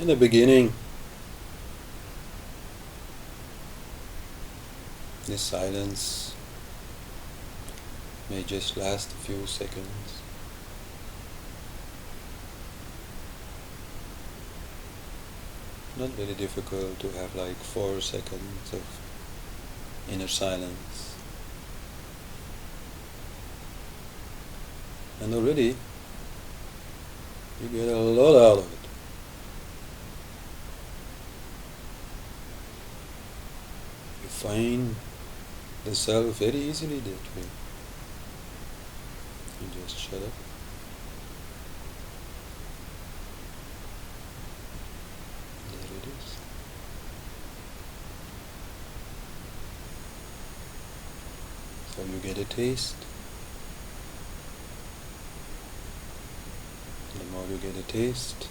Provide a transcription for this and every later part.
In the beginning, this silence may just last a few seconds. Not very difficult to have like 4 seconds of inner silence. And already you get a lot out of it. You find the self very easily that way. You just shut up. There it is. So you get a taste. The more you get a taste,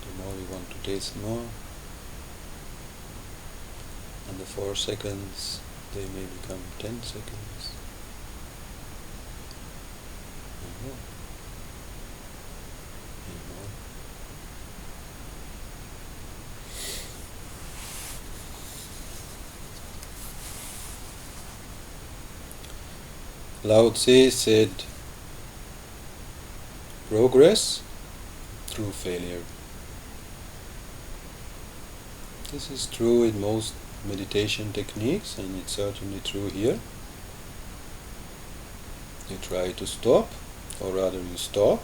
the more you want to taste more. And the 4 seconds, they may become 10 seconds. And more. And more. Lao Tse said, progress through failure. This is true in most meditation techniques, and it's certainly true here. You try to stop, or rather you stop,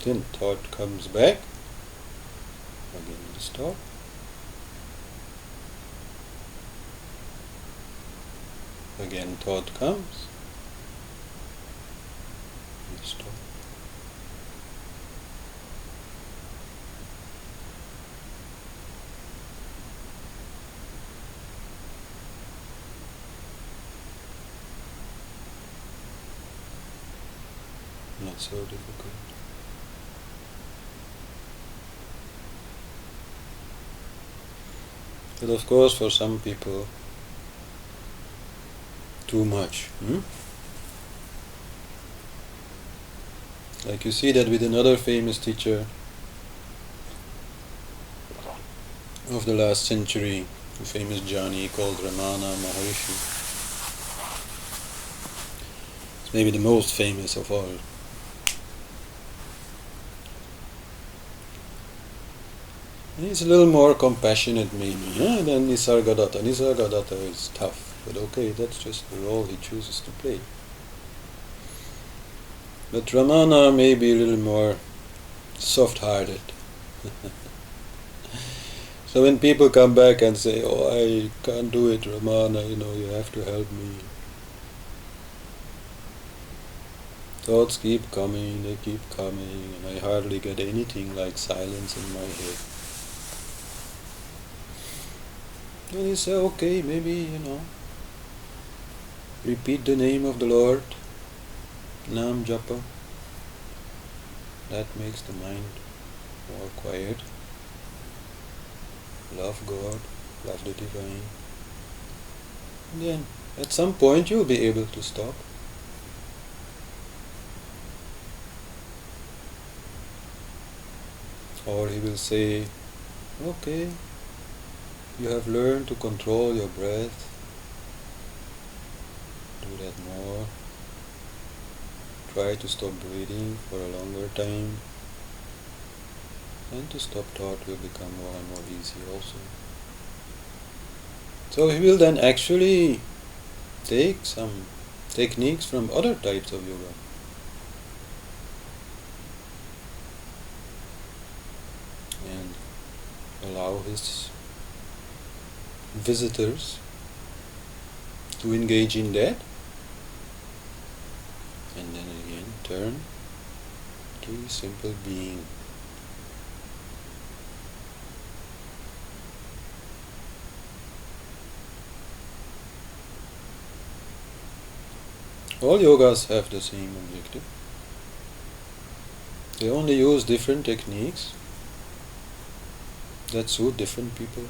then thought comes back, again you stop, again thought comes, you stop. Not so difficult. But of course for some people too much. Like you see that with another famous teacher of the last century, a famous Jnani called Ramana Maharishi. It's maybe the most famous of all. He's a little more compassionate maybe than Nisargadatta. Nisargadatta is tough, but okay, that's just the role he chooses to play. But Ramana may be a little more soft-hearted. So when people come back and say, oh, I can't do it, Ramana, you have to help me. Thoughts keep coming, they keep coming, and I hardly get anything like silence in my head. And you say, okay, maybe, repeat the name of the Lord, Nam Japa. That makes the mind more quiet. Love God, love the Divine. And then, at some point, you'll be able to stop. Or he will say, okay, you have learned to control your breath. Do that more. Try to stop breathing for a longer time. And to stop thought will become more and more easy also. So he will then actually take some techniques from other types of yoga. And allow his visitors to engage in that, and then again turn to a simple being. All yogas have the same objective. They only use different techniques that suit different people.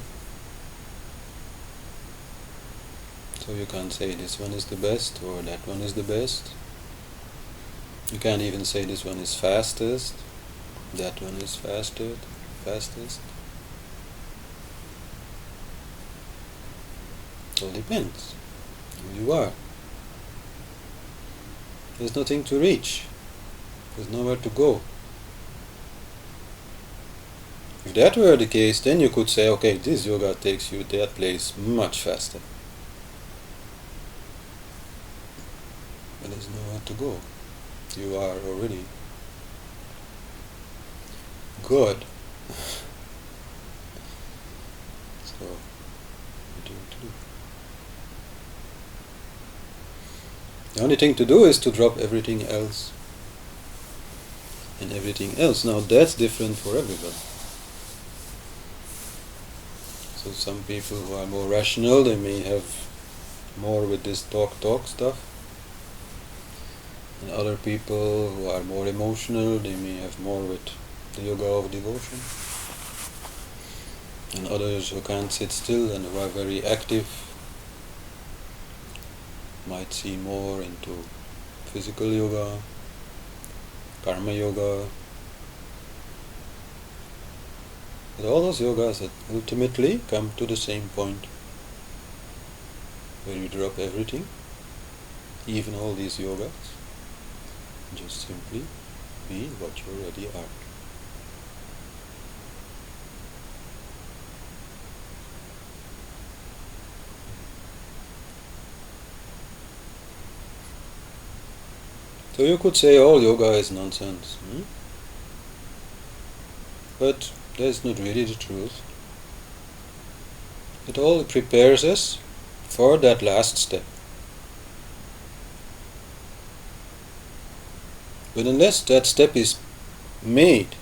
So you can't say this one is the best or that one is the best. You can't even say this one is fastest. That one is fastest. It all depends who you are. There's nothing to reach. There's nowhere to go. If that were the case, then you could say, okay, this yoga takes you to that place much faster. But there's nowhere to go. You are already good. So, what do you do? The only thing to do is to drop everything else. And everything else. Now that's different for everybody. So some people who are more rational, they may have more with this talk stuff. And other people who are more emotional, they may have more with the yoga of devotion. And others who can't sit still and who are very active might see more into physical yoga, karma yoga. But all those yogas that ultimately come to the same point, where you drop everything, even all these yogas, just simply be what you already are. So you could say all yoga is nonsense, but that's not really the truth. It all prepares us for that last step. But unless that step is made,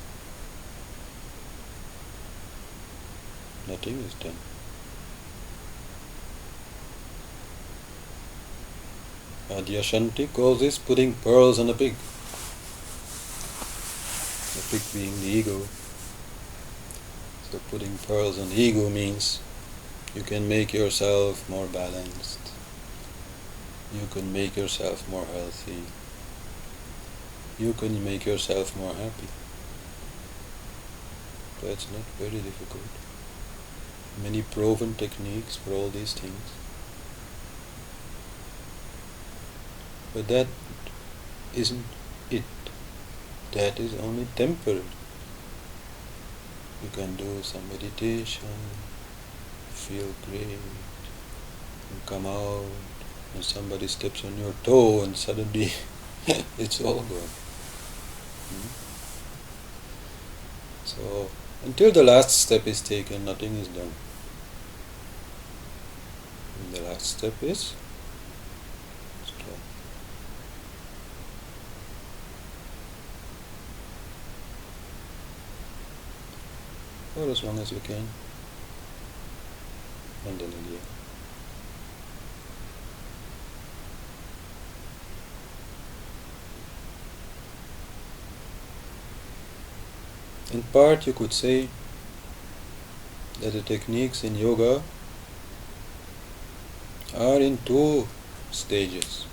nothing is done. Adyashanti calls this putting pearls on a pig. The pig being the ego. So putting pearls on the ego means you can make yourself more balanced. You can make yourself more healthy. You can make yourself more happy. That's not very difficult. Many proven techniques for all these things. But that isn't it. That is only temporary. You can do some meditation, feel great, and come out, and somebody steps on your toe and suddenly it's all gone. So, until the last step is taken, nothing is done. And the last step is stop. For as long as you can. And then again. In part, you could say that the techniques in yoga are in two stages.